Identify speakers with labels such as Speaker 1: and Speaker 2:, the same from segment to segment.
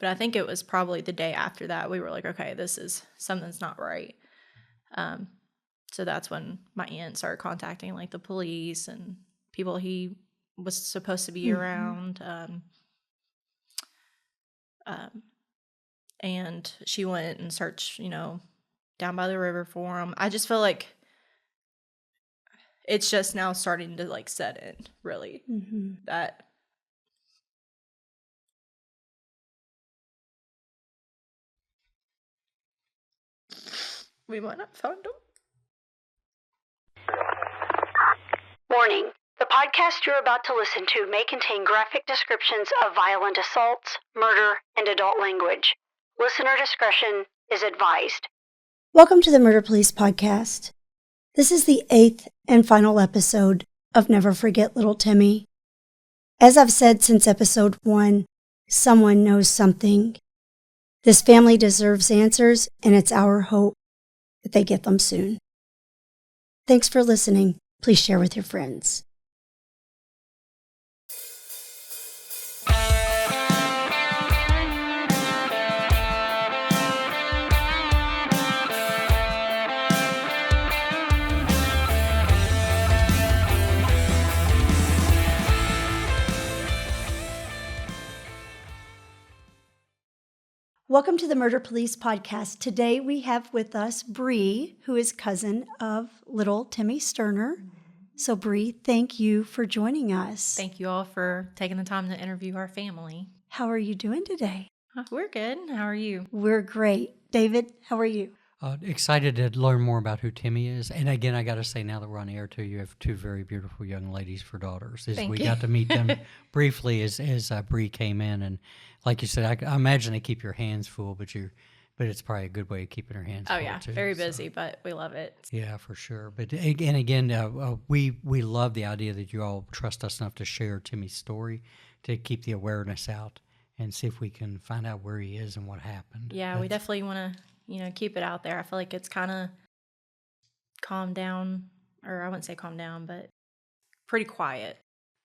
Speaker 1: But I think it was probably the day after that we were like, okay, something's not right. So that's when my aunt started contacting like the police and people he was supposed to be around. And she went and searched, down by the river for him. I just feel like it's just now starting to like set in, really, that we might not find him.
Speaker 2: Warning. The podcast you're about to listen to may contain graphic descriptions of violent assaults, murder, and adult language. Listener discretion is advised. Welcome to the Murder Police Podcast. This is the 8th and final episode of Never Forget Little Timmy. As I've said since episode 1, someone knows something. This family deserves answers, and it's our hope that they get them soon. Thanks for listening. Please share with your friends. Welcome to the Murder Police Podcast. Today we have with us Bree, who is cousin of Little Timmy Sterner. So Bree, thank you for joining us.
Speaker 1: Thank you all for taking the time to interview our family.
Speaker 2: How are you doing today?
Speaker 1: We're good. How are you?
Speaker 2: We're great. David, how are you?
Speaker 3: Excited to learn more about who Timmy is. And again, I got to say, now that we're on air too, you have two very beautiful young ladies for daughters. We got to meet them briefly as Bree came in. And like you said, I imagine they keep your hands full, but it's probably a good way of keeping her hands full.
Speaker 1: Oh, yeah.
Speaker 3: Too,
Speaker 1: very busy, but we love it.
Speaker 3: Yeah, for sure. But again, we love the idea that you all trust us enough to share Timmy's story, to keep the awareness out and see if we can find out where he is and what happened.
Speaker 1: Yeah, we definitely want to, keep it out there. I feel like it's kind of calmed down, or I wouldn't say calmed down, but pretty quiet.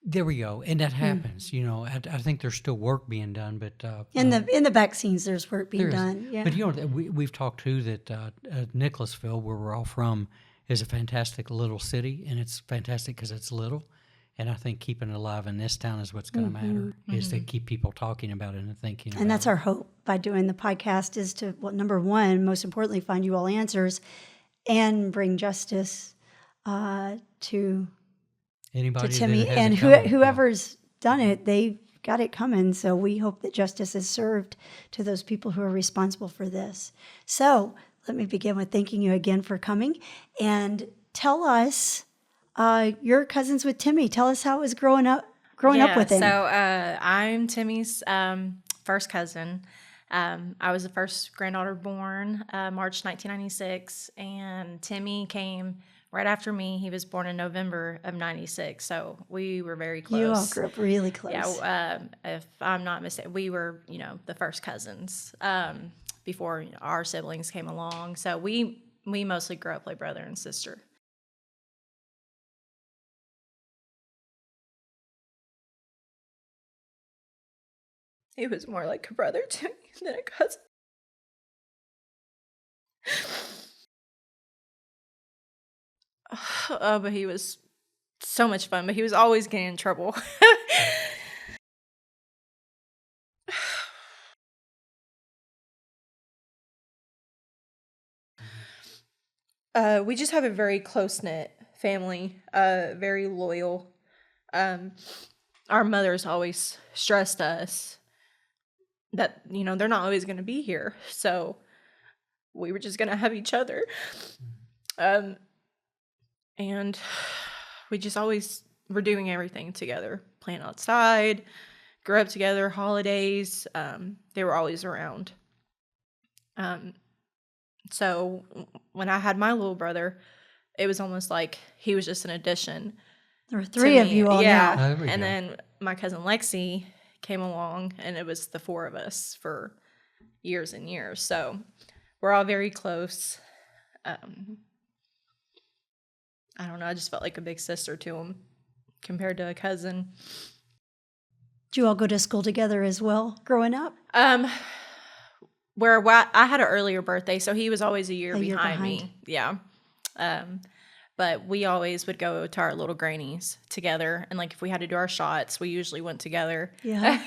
Speaker 3: There we go, and that happens. I think there's still work being done, but
Speaker 2: in the back scenes, there's work being done. Yeah,
Speaker 3: but we've talked too that Nicholasville, where we're all from, is a fantastic little city, and it's fantastic because it's little. And I think keeping it alive in this town is what's going to matter, is to keep people talking about it and thinking about it.
Speaker 2: And that's our hope by doing the podcast, is to, number one, most importantly, find you all answers and bring justice to
Speaker 3: anybody,
Speaker 2: to Timmy. And whoever's done it, they've got it coming. So we hope that justice is served to those people who are responsible for this. So let me begin with thanking you again for coming. And tell us... you're cousins with Timmy. Tell us how it was growing up with him.
Speaker 1: So I'm Timmy's first cousin. I was the first granddaughter born March 1996, and Timmy came right after me. He was born in November of 96, so we were very close.
Speaker 2: You all grew up really close.
Speaker 1: Yeah, if I'm not mistaken, we were, the first cousins before our siblings came along. So we mostly grew up like brother and sister. He was more like a brother to me than a cousin. But he was so much fun, but he was always getting in trouble. We just have a very close-knit family, very loyal. Our mothers always stressed us that, they're not always going to be here. So we were just going to have each other. And we just always were doing everything together, playing outside, grew up together, holidays. They were always around. So when I had my little brother, it was almost like he was just an addition.
Speaker 2: There were three of you all now.
Speaker 1: And then my cousin Lexi came along, and it was the four of us for years and years. So we're all very close. I don't know. I just felt like a big sister to him compared to a cousin.
Speaker 4: Did you all go to school together as well growing up?
Speaker 1: Where I had an earlier birthday, so he was always a year behind me. Yeah. But we always would go to our little grannies together. And like if we had to do our shots, we usually went together.
Speaker 4: Yeah.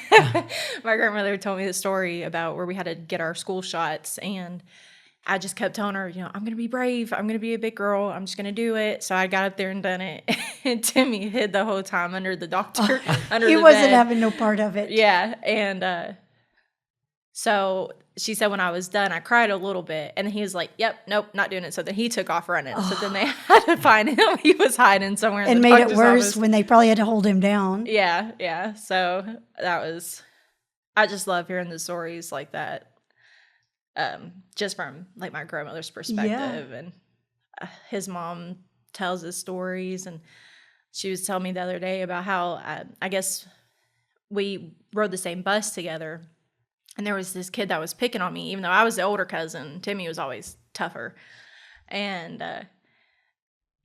Speaker 1: My grandmother told me the story about where we had to get our school shots. And I just kept telling her, I'm going to be brave. I'm going to be a big girl. I'm just going to do it. So I got up there and done it. And Timmy hid the whole time under the doctor, under the bed.
Speaker 4: He wasn't having no part of it.
Speaker 1: Yeah. And so she said when I was done, I cried a little bit. And then he was like, yep, nope, not doing it. So then he took off running. So then they had to find him. He was hiding somewhere in the
Speaker 4: doctor's office. And made it worse
Speaker 1: office.
Speaker 4: when they probably had to hold him down.
Speaker 1: Yeah, yeah. So I just love hearing the stories like that. Just from like my grandmother's perspective. Yeah. And his mom tells his stories. And she was telling me the other day about how I guess we rode the same bus together. And there was this kid that was picking on me, even though I was the older cousin. Timmy was always tougher. And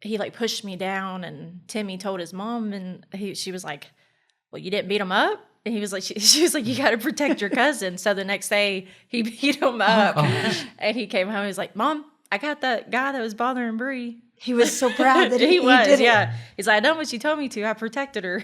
Speaker 1: he like pushed me down, and Timmy told his mom, and she was like, well, you didn't beat him up? And he was like, she was like, you got to protect your cousin. So the next day he beat him up. And he came home. He was like, Mom, I got that guy that was bothering Bree.
Speaker 4: He was so proud that he
Speaker 1: was,
Speaker 4: did it.
Speaker 1: Yeah. He's like, I done what she told me to. I protected her.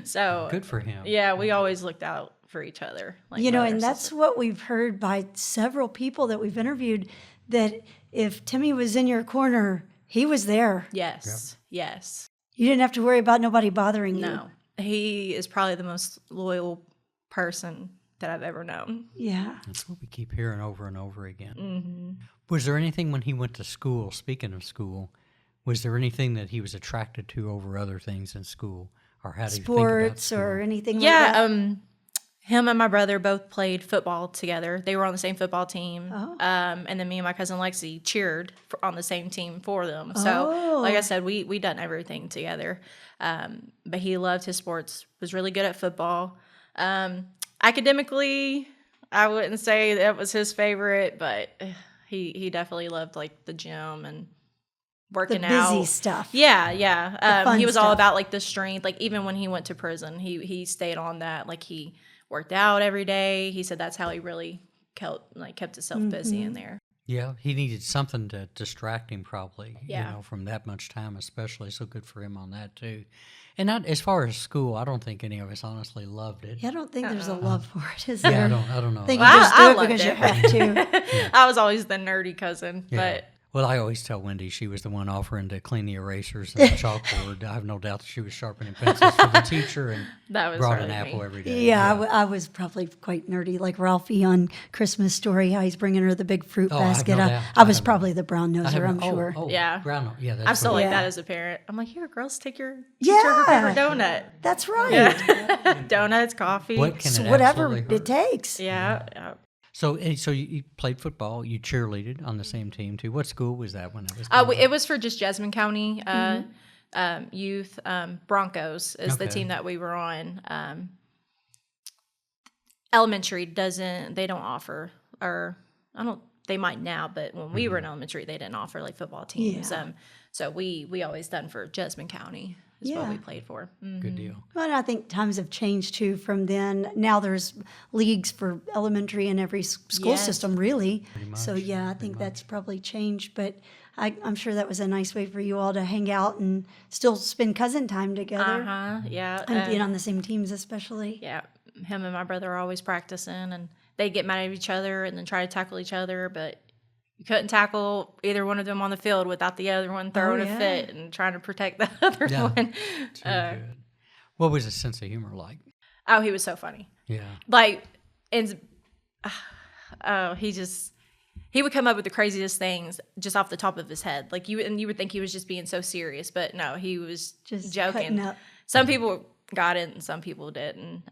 Speaker 1: So
Speaker 3: good for him.
Speaker 1: Yeah, we always looked out for each other. Like
Speaker 4: and that's what we've heard by several people that we've interviewed, that if Timmy was in your corner, he was there.
Speaker 1: Yes. Yep. Yes.
Speaker 4: You didn't have to worry about nobody bothering you.
Speaker 1: No. He is probably the most loyal person that I've ever known.
Speaker 4: Yeah.
Speaker 3: That's what we keep hearing over and over again.
Speaker 1: Mm-hmm.
Speaker 3: Was there anything when he went to school, speaking of school, was there anything that he was attracted to over other things in school? Or how did he think about
Speaker 4: sports or anything like
Speaker 1: that?
Speaker 4: Yeah,
Speaker 1: him and my brother both played football together. They were on the same football team.
Speaker 4: Oh.
Speaker 1: And then me and my cousin Lexi cheered on the same team for them. So, like I said, we done everything together. But he loved his sports, was really good at football. Academically, I wouldn't say that was his favorite, but he definitely loved like the gym and working out.
Speaker 4: The busy stuff.
Speaker 1: Yeah, yeah. He was
Speaker 4: stuff.
Speaker 1: all about like the strength. Like even when he went to prison, he stayed on that. Like he worked out every day. He said that's how he really kept himself busy in there.
Speaker 3: Yeah, he needed something to distract him probably,
Speaker 1: Yeah.
Speaker 3: From that much time especially. So good for him on that too. And not as far as school, I don't think any of us honestly loved it.
Speaker 4: Yeah, I don't think there's a love for it, is
Speaker 3: Yeah,
Speaker 4: there?
Speaker 3: I don't know.
Speaker 4: I think you just do it because you have to.
Speaker 1: Yeah. I was always the nerdy cousin, but
Speaker 3: well, I always tell Wendy she was the one offering to clean the erasers and the chalkboard. I have no doubt that she was sharpening pencils for the teacher and
Speaker 1: that was
Speaker 3: brought
Speaker 1: really
Speaker 3: an apple
Speaker 1: me.
Speaker 3: every day.
Speaker 4: Yeah, I was probably quite nerdy, like Ralphie on Christmas Story, how he's bringing her the big fruit basket. I was probably the brown noser, I'm sure.
Speaker 1: Yeah.
Speaker 3: Brown, yeah, that's
Speaker 1: I'm still
Speaker 3: right.
Speaker 1: like that as a parent. I'm like, here, girls, take your teacher her favorite donut.
Speaker 4: That's right.
Speaker 1: Yeah. Donuts, coffee.
Speaker 3: What can it
Speaker 4: whatever
Speaker 3: absolutely hurt?
Speaker 4: it takes.
Speaker 1: Yeah.
Speaker 3: So you played football. You cheerleaded on the same team too. What school was that when it was?
Speaker 1: It was for just Jasmine County youth. Broncos is the team that we were on. Elementary they don't offer, or they might now, but when we were in elementary, they didn't offer like football teams.
Speaker 4: Yeah.
Speaker 1: So we always done for Jasmine County is what we played for. Mm-hmm.
Speaker 3: Good deal.
Speaker 4: Well, and I think times have changed too from then. Now there's leagues for elementary in every school system, really. So yeah, I think that's probably changed. But I'm sure that was a nice way for you all to hang out and still spend cousin time together.
Speaker 1: Yeah.
Speaker 4: And being on the same teams, especially.
Speaker 1: Yeah. Him and my brother are always practicing, and they get mad at each other and then try to tackle each other, but you couldn't tackle either one of them on the field without the other one throwing a fit and trying to protect the other one.
Speaker 3: Too good. What was his sense of humor like?
Speaker 1: Oh, he was so funny.
Speaker 3: Yeah.
Speaker 1: Like, and he would come up with the craziest things just off the top of his head. Like you would think he was just being so serious, but no, he was just joking.
Speaker 4: Up.
Speaker 1: Some people got it and some people didn't.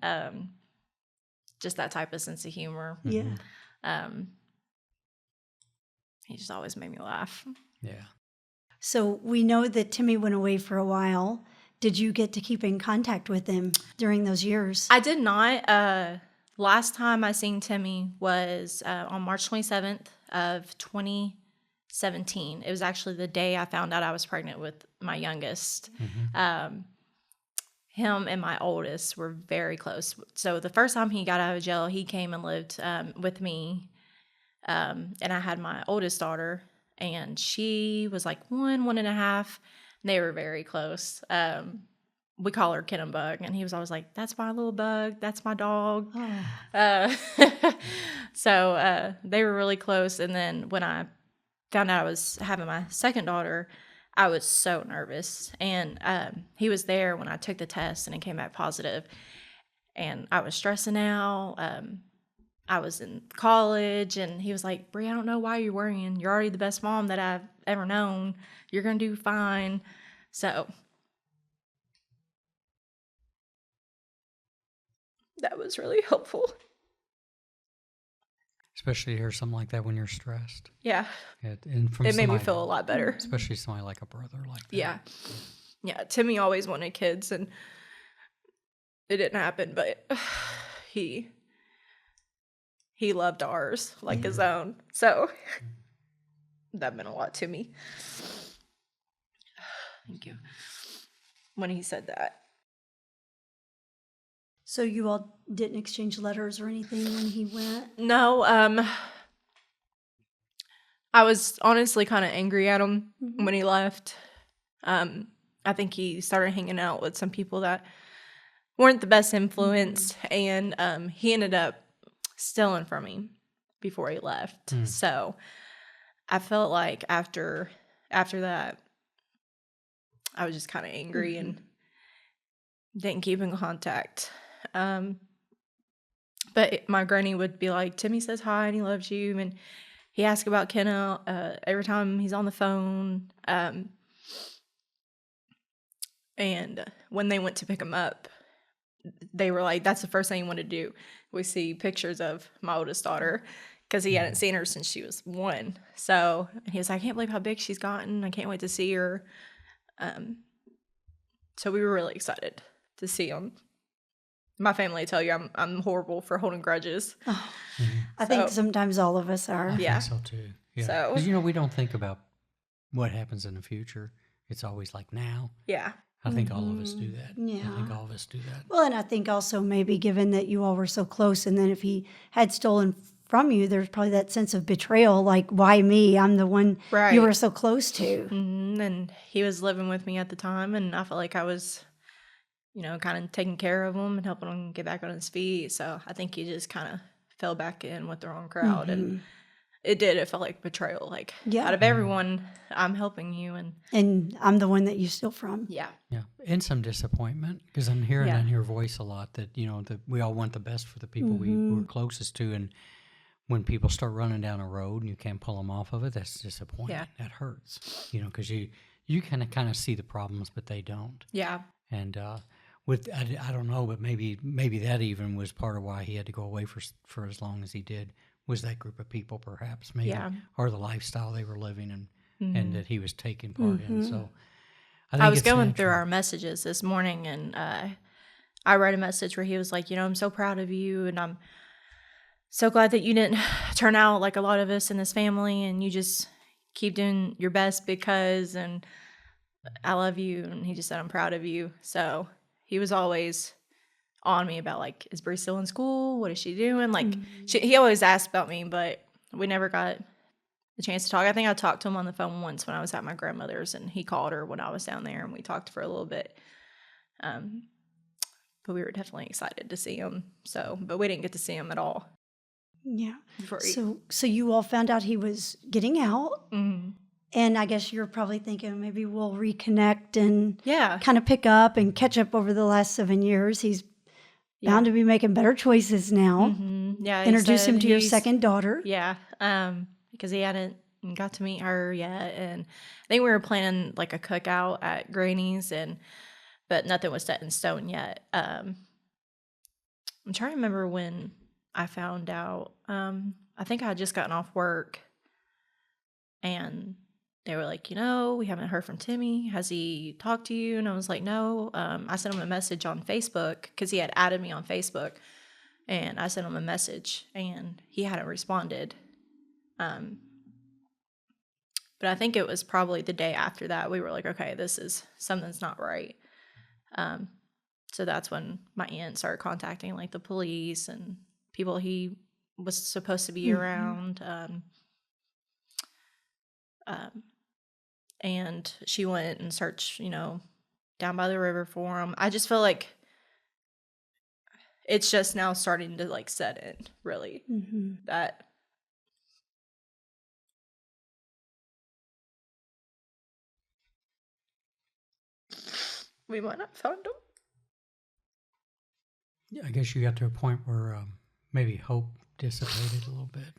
Speaker 1: Just that type of sense of humor.
Speaker 4: Yeah.
Speaker 1: He just always made me laugh.
Speaker 3: Yeah.
Speaker 4: So we know that Timmy went away for a while. Did you get to keep in contact with him during those years?
Speaker 1: I did not. Last time I seen Timmy was on March 27th of 2017. It was actually the day I found out I was pregnant with my youngest. him and my oldest were very close. So the first time he got out of jail, he came and lived with me. And I had my oldest daughter, and she was like 1.5. They were very close. We call her Kitten Bug, and he was always like, "That's my little bug. That's my dog." Oh. So they were really close. And then when I found out I was having my second daughter, I was so nervous. And he was there when I took the test, and it came back positive. And I was stressing out. I was in college, and he was like, "Bree, I don't know why you're worrying. You're already the best mom that I've ever known. You're going to do fine." So that was really helpful.
Speaker 3: Especially to hear something like that when you're stressed.
Speaker 1: Yeah.
Speaker 3: And from
Speaker 1: it made me feel a lot better.
Speaker 3: Especially somebody like a brother like that.
Speaker 1: Yeah. Yeah. Timmy always wanted kids, and it didn't happen, but he loved ours like his own. So that meant a lot to me. Thank you. When he said that.
Speaker 4: So you all didn't exchange letters or anything when he went?
Speaker 1: No, I was honestly kind of angry at him when he left. I think he started hanging out with some people that weren't the best influence, and he ended up stealing from me before he left. So I felt like after that, I was just kind of angry and didn't keep in contact. But my granny would be like, "Timmy says hi and he loves you," and he asks about Kenna every time he's on the phone. And when they went to pick him up, they were like, that's the first thing he wanted to do. We see pictures of my oldest daughter because he hadn't seen her since she was 1. So he was like, "I can't believe how big she's gotten. I can't wait to see her." So we were really excited to see him. My family tell you I'm horrible for holding grudges.
Speaker 4: Oh, I think sometimes all of us are.
Speaker 3: I think so too. Yeah.
Speaker 1: So,
Speaker 3: because we don't think about what happens in the future. It's always like now.
Speaker 1: Yeah.
Speaker 3: I think all of us do that.
Speaker 4: Yeah.
Speaker 3: I think all of us do that.
Speaker 4: Well, and I think also maybe given that you all were so close, and then if he had stolen from you, there's probably that sense of betrayal, like, why me? I'm the one you were so close to.
Speaker 1: And he was living with me at the time, and I felt like I was, kind of taking care of him and helping him get back on his feet. So I think he just kind of fell back in with the wrong crowd. And it felt like betrayal. Like, out of everyone, I'm helping you.
Speaker 4: And I'm the one that you steal from.
Speaker 1: Yeah.
Speaker 3: Yeah. And some disappointment, because I'm hearing in your voice a lot that, that we all want the best for the people we're closest to. And when people start running down a road and you can't pull them off of it, that's disappointing. Yeah. That hurts, because you kind of see the problems, but they don't.
Speaker 1: Yeah.
Speaker 3: And I don't know, but maybe that even was part of why he had to go away for as long as he did, was that group of people perhaps, maybe, or the lifestyle they were living and that he was taking part in. So I
Speaker 1: was going through our messages this morning, and I read a message where he was like, "I'm so proud of you, and I'm so glad that you didn't turn out like a lot of us in this family, and you just keep doing your best because, and I love you." And he just said, "I'm proud of you." So he was always on me about, like, is Bree still in school? What is she doing? Like, he always asked about me, but we never got the chance to talk. I think I talked to him on the phone once when I was at my grandmother's, and he called her when I was down there, and we talked for a little bit. But we were definitely excited to see him. But we didn't get to see him at all.
Speaker 4: Yeah. So you all found out he was getting out. Mm-hmm. And I guess you're probably thinking maybe we'll reconnect and kind of pick up and catch up over the last 7 years. He's bound to be making better choices now.
Speaker 1: Mm-hmm. Yeah.
Speaker 4: Introduce him to your second daughter.
Speaker 1: Yeah. Because he hadn't got to meet her yet. And I think we were planning like a cookout at Granny's, but nothing was set in stone yet. I'm trying to remember when I found out. I think I had just gotten off work, and they were like, we haven't heard from Timmy. Has he talked to you? And I was like, no. I sent him a message on Facebook because he had added me on Facebook. And I sent him a message, and he hadn't responded. But I think it was probably the day after that we were like, okay, something's not right. So that's when my aunt started contacting like the police and people he was supposed to be around. And she went and searched, down by the river for him. I just feel like it's just now starting to like set in, really, that we might not found him.
Speaker 3: Yeah, I guess you got to a point where maybe hope dissipated a little bit.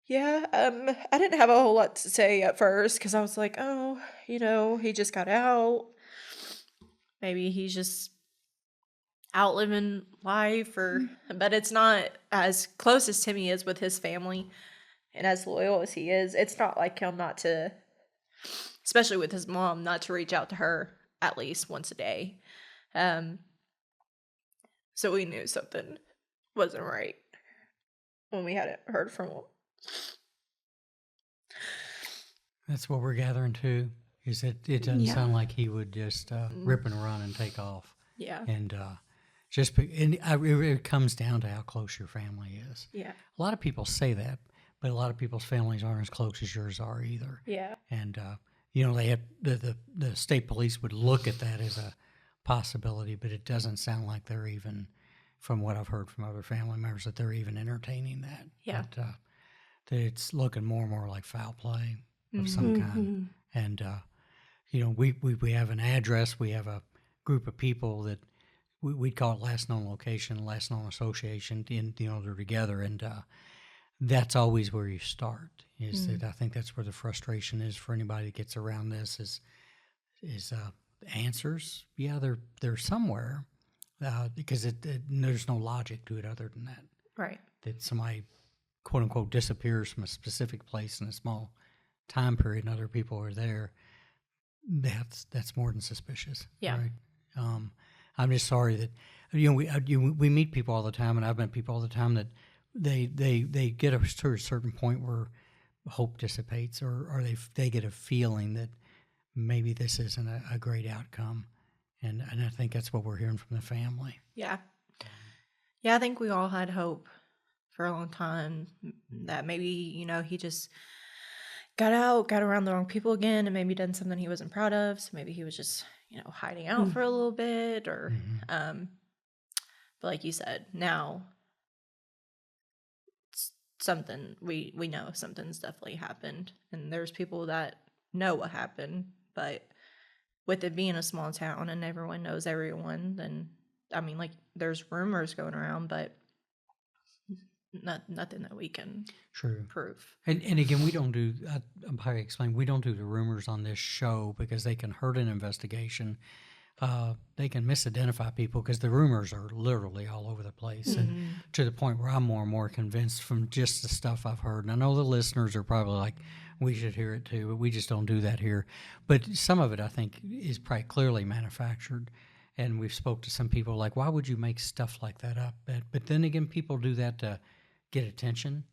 Speaker 1: Yeah, I didn't have a whole lot to say at first because I was like, oh, he just got out. Maybe he's just out living life, but it's not as close as Timmy is with his family and as loyal as he is. It's not like him not to, especially with his mom, not to reach out to her at least once a day. So we knew something wasn't right when we hadn't heard from him.
Speaker 3: That's what we're gathering too, is that it doesn't sound like he would just rip and run and take off.
Speaker 1: Yeah.
Speaker 3: And it comes down to how close your family is.
Speaker 1: Yeah.
Speaker 3: A lot of people say that, but a lot of people's families aren't as close as yours are either.
Speaker 1: Yeah.
Speaker 3: And, they have the state police would look at that as a possibility, but it doesn't sound like they're even, from what I've heard from other family members, that they're even entertaining that.
Speaker 1: Yeah.
Speaker 3: But, that it's looking more and more like foul play of some kind. And, we have an address, we have a group of people that we'd call it last known location, last known association, they're together. And that's always where you start, is that I think that's where the frustration is for anybody that gets around this is answers. Yeah, they're somewhere because there's no logic to it other than that.
Speaker 1: Right.
Speaker 3: That somebody, quote unquote, disappears from a specific place in a small time period and other people are there. That's more than suspicious.
Speaker 1: Yeah.
Speaker 3: Right? I'm just sorry that we meet people all the time, and I've met people all the time that they get to a certain point where hope dissipates, or they get a feeling that maybe this isn't a great outcome, and I think that's what we're hearing from the family.
Speaker 1: Yeah. Yeah, I think we all had hope for a long time that maybe, he just got around the wrong people again, and maybe done something he wasn't proud of. So maybe he was just, hiding out for a little bit, or, but like you said, now something, we know something's definitely happened, and there's people that know what happened, but with it being a small town and everyone knows everyone, then, there's rumors going around, but nothing that we can prove.
Speaker 3: And again, we don't do, I'm probably explain, we don't do the rumors on this show because they can hurt an investigation. They can misidentify people because the rumors are literally all over the place, and to the point where I'm more and more convinced from just the stuff I've heard. And I know the listeners are probably like, we should hear it too, but we just don't do that here. But some of it, I think, is probably clearly manufactured. And we've spoke to some people like, why would you make stuff like that up? But then again, people do that to get attention,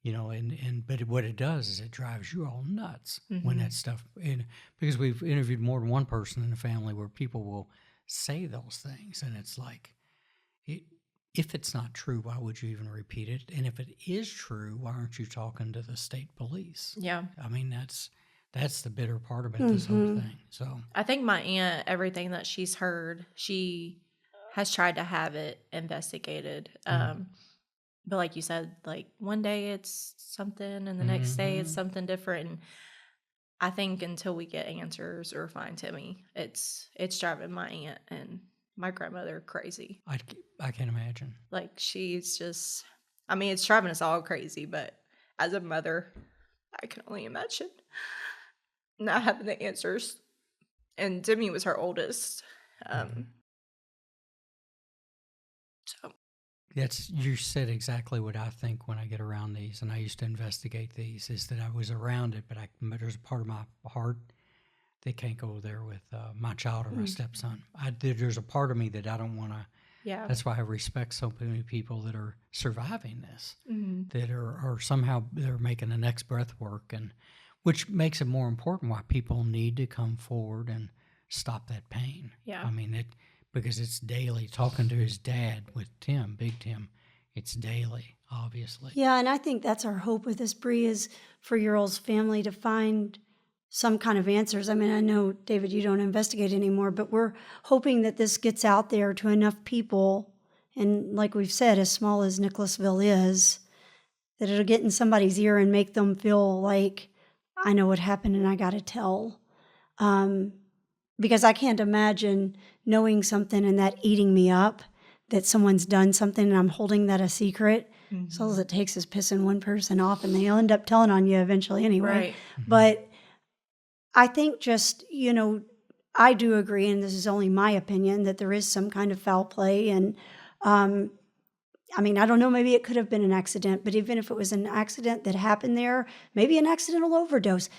Speaker 3: but what it does is it drives you all nuts when that stuff, because we've interviewed more than one person in the family where people will say those things, and it's like, if it's not true, why would you even repeat it? And if it is true, why aren't you talking to the state police?
Speaker 1: Yeah.
Speaker 3: That's the bitter part about this whole thing. So
Speaker 1: I think my aunt, everything that she's heard, she has tried to have it investigated. But like you said, like one day it's something and the next day it's something different. And I think until we get answers or find Timmy, it's driving my aunt and my grandmother crazy.
Speaker 3: I can't imagine.
Speaker 1: Like she's just, it's driving us all crazy, but as a mother, I can only imagine not having the answers. And Timmy was her oldest. So.
Speaker 3: You said exactly what I think when I get around these, and I used to investigate these, is that I was around it, but there's a part of my heart that can't go there with my child or my stepson. There's a part of me that I don't want to. Yeah. That's why I respect so many people that are surviving this, that are somehow they're making the next breath work, and which makes it more important why people need to come forward and stop that pain.
Speaker 1: Yeah.
Speaker 3: because it's daily. Talking to his dad with Tim, Big Tim, it's daily, obviously.
Speaker 4: Yeah, and I think that's our hope with this, Bree, is for your all's family to find some kind of answers. I mean, I know, David, you don't investigate anymore, but we're hoping that this gets out there to enough people, and like we've said, as small as Nicholasville is, that it'll get in somebody's ear and make them feel like, I know what happened and I got to tell. Because I can't imagine knowing something and that eating me up, that someone's done something and I'm holding that a secret. Mm-hmm. So all it takes is pissing one person off and they'll end up telling on you eventually anyway.
Speaker 1: Right.
Speaker 3: Mm-hmm.
Speaker 4: But I think just, I do agree, and this is only my opinion, that there is some kind of foul play. And I mean, I don't know, maybe it could have been an accident, but even if it was an accident that happened there, maybe an accidental overdose,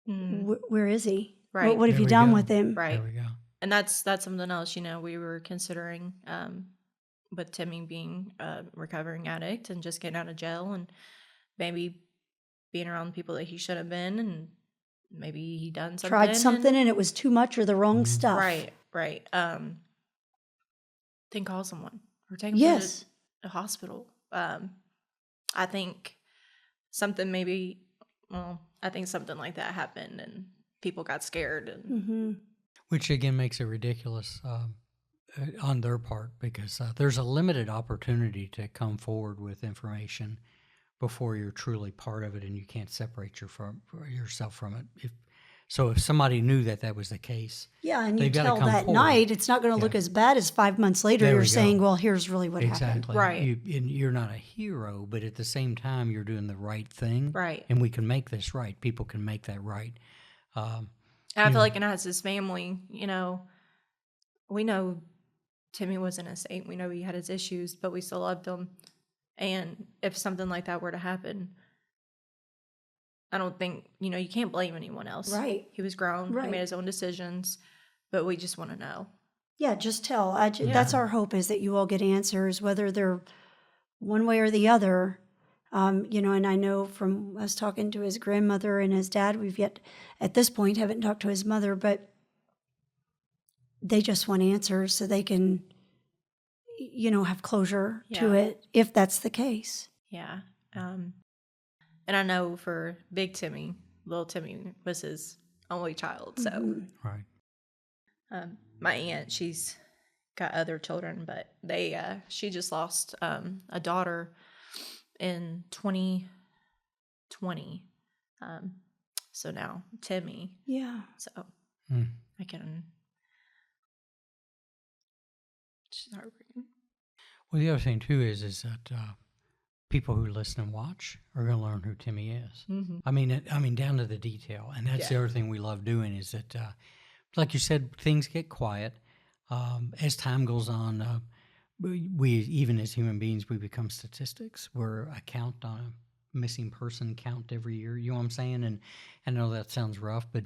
Speaker 4: where is he?
Speaker 1: Right.
Speaker 4: What have you done with him?
Speaker 1: Right.
Speaker 3: There we go.
Speaker 1: And that's something else, we were considering with Timmy being a recovering addict and just getting out of jail and maybe being around people that he should have been, and maybe he done something.
Speaker 4: Tried something and it was too much or the wrong stuff.
Speaker 1: Right. Then call someone or take him to a hospital. I think something like that happened and people got scared. And
Speaker 3: Which again makes it ridiculous on their part, because there's a limited opportunity to come forward with information before you're truly part of it, and you can't separate yourself from it. If somebody knew that was the case,
Speaker 4: and you tell that forward. Night, it's not going to look as bad as 5 months later. You're saying, well, here's really what happened.
Speaker 1: Right.
Speaker 3: You're not a hero, but at the same time, you're doing the right thing.
Speaker 1: Right.
Speaker 3: And we can make this right. People can make that right.
Speaker 1: And I feel like, and as his family, we know Timmy wasn't a saint. We know he had his issues, but we still loved him. And if something like that were to happen, I don't think, you can't blame anyone else.
Speaker 4: Right.
Speaker 1: He was grown. Right. He made his own decisions, but we just want to know.
Speaker 4: Yeah, just tell. That's our hope, is that you all get answers, whether they're one way or the other. And I know from us talking to his grandmother and his dad, we've yet, at this point, haven't talked to his mother, but they just want answers so they can, have closure to it, if that's the case.
Speaker 1: Yeah. And I know for Big Timmy, Little Timmy was his only child. So,
Speaker 3: Right.
Speaker 1: My aunt, she's got other children, but she just lost a daughter in 2020. So now Timmy.
Speaker 4: Yeah.
Speaker 1: So I can. She's heartbreaking.
Speaker 3: Well, the other thing too is that people who listen and watch are going to learn who Timmy is.
Speaker 1: Mm-hmm.
Speaker 3: I mean, down to the detail, and that's the other thing we love doing, is that, like you said, things get quiet as time goes on. We even as human beings, we become statistics. We're a count on a missing person count every year. You know what I'm saying? And I know that sounds rough, but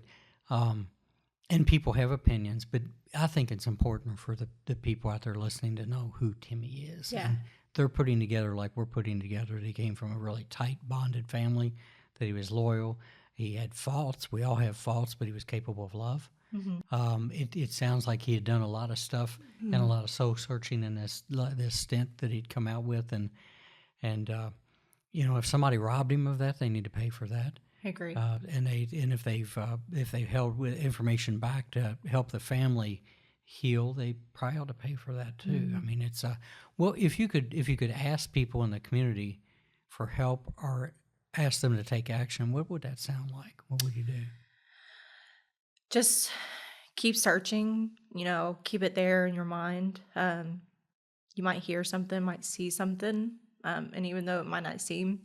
Speaker 3: and people have opinions, but I think it's important for the people out there listening to know who Timmy is.
Speaker 1: Yeah.
Speaker 3: And they're putting together, like we're putting together, that he came from a really tight, bonded family, that he was loyal. He had faults. We all have faults, but he was capable of love. Mm-hmm. It sounds like he had done a lot of stuff and a lot of soul searching in this stint that he'd come out with, and if somebody robbed him of that, they need to pay for that.
Speaker 1: I agree.
Speaker 3: And if they've held with information back to help the family heal, they probably ought to pay for that too. Mm-hmm. I mean, it's well, if you could ask people in the community for help or ask them to take action, what would that sound like? What would you do?
Speaker 1: Just keep searching, keep it there in your mind. You might hear something, might see something, and even though it might not seem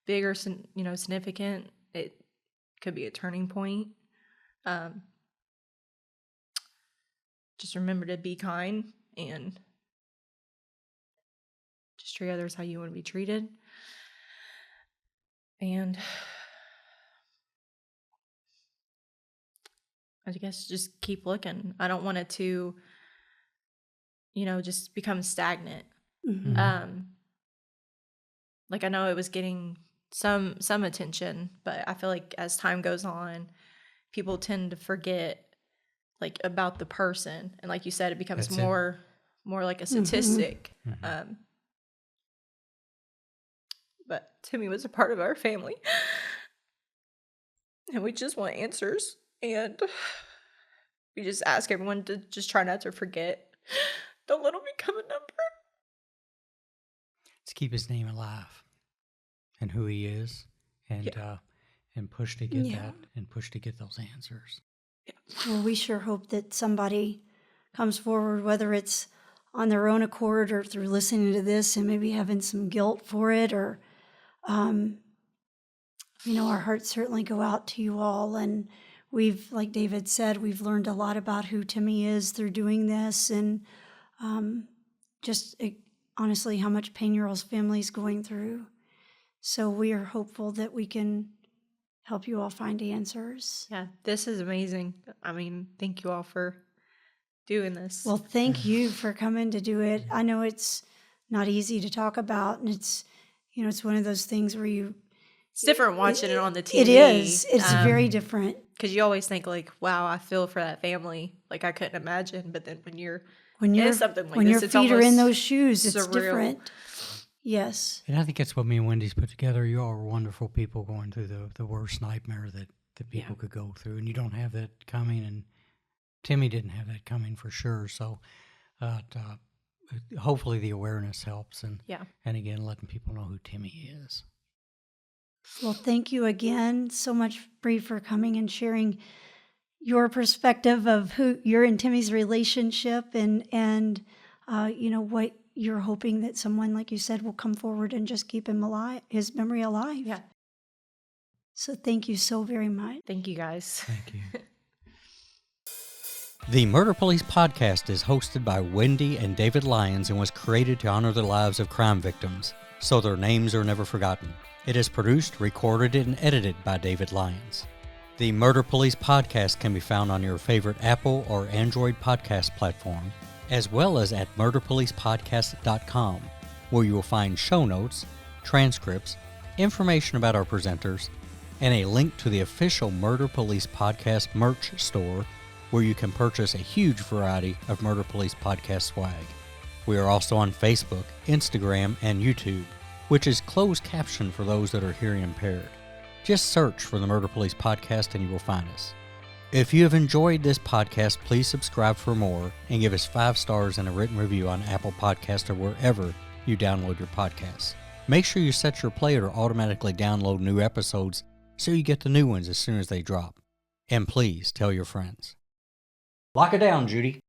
Speaker 1: big or significant, it could be a turning point. Just remember to be kind and just treat others how you want to be treated. And I guess just keep looking. I don't want it to, just become stagnant. Mm-hmm. Like I know it was getting some attention, but I feel like as time goes on, people tend to forget like about the person, and like you said, it becomes
Speaker 3: That's it.
Speaker 1: more like a statistic. But Timmy was a part of our family, and we just want answers, and we just ask everyone to just try not to forget. Don't let him become a number.
Speaker 3: Let's keep his name alive and who he is, and push to get that, and push to get those answers.
Speaker 4: Well, we sure hope that somebody comes forward, whether it's on their own accord or through listening to this and maybe having some guilt for it, or, our hearts certainly go out to you all. And we've, like David said, we've learned a lot about who Timmy is through doing this, and honestly, how much pain your all's family's going through. So we are hopeful that we can help you all find answers.
Speaker 1: Yeah, this is amazing. I mean, thank you all for doing this.
Speaker 4: Well, thank you for coming to do it. I know it's not easy to talk about, and it's one of those things where
Speaker 1: it's different watching it on the TV.
Speaker 4: It is. It's very different.
Speaker 1: Because you always think like, wow, I feel for that family. Like I couldn't imagine. But then when you're in something like
Speaker 4: when
Speaker 1: this,
Speaker 4: your
Speaker 1: it's
Speaker 4: feet are
Speaker 1: almost
Speaker 4: in those shoes, it's
Speaker 1: surreal.
Speaker 4: different. Yes.
Speaker 3: And I think that's what me and Wendy's put together. You all are wonderful people going through the worst nightmare that people could go through. And you don't have that coming. And Timmy didn't have that coming for sure. So hopefully the awareness helps. And again, letting people know who Timmy is.
Speaker 4: Well, thank you again so much, Bree, for coming and sharing your perspective of who your and Timmy's relationship, and what you're hoping that someone, like you said, will come forward and just keep him alive, his memory alive.
Speaker 1: Yeah.
Speaker 4: So thank you so very much.
Speaker 1: Thank you, guys.
Speaker 3: Thank you. The Murder Police podcast is hosted by Wendy and David Lyons and was created to honor the lives of crime victims, so their names are never forgotten. It is produced, recorded, and edited by David Lyons. The Murder Police podcast can be found on your favorite Apple or Android podcast platform, as well as at murderpolicepodcast.com, where you will find show notes, transcripts, information about our presenters, and a link to the official Murder Police Podcast merch store, where you can purchase a huge variety of Murder Police podcast swag. We are also on Facebook, Instagram, and YouTube, which is closed caption for those that are hearing impaired. Just search for the Murder Police Podcast and you will find us. If you have enjoyed this podcast, please subscribe for more and give us 5 stars and a written review on Apple Podcasts or wherever you download your podcasts. Make sure you set your player to automatically download new episodes so you get the new ones as soon as they drop. And please tell your friends. Lock it down, Judy.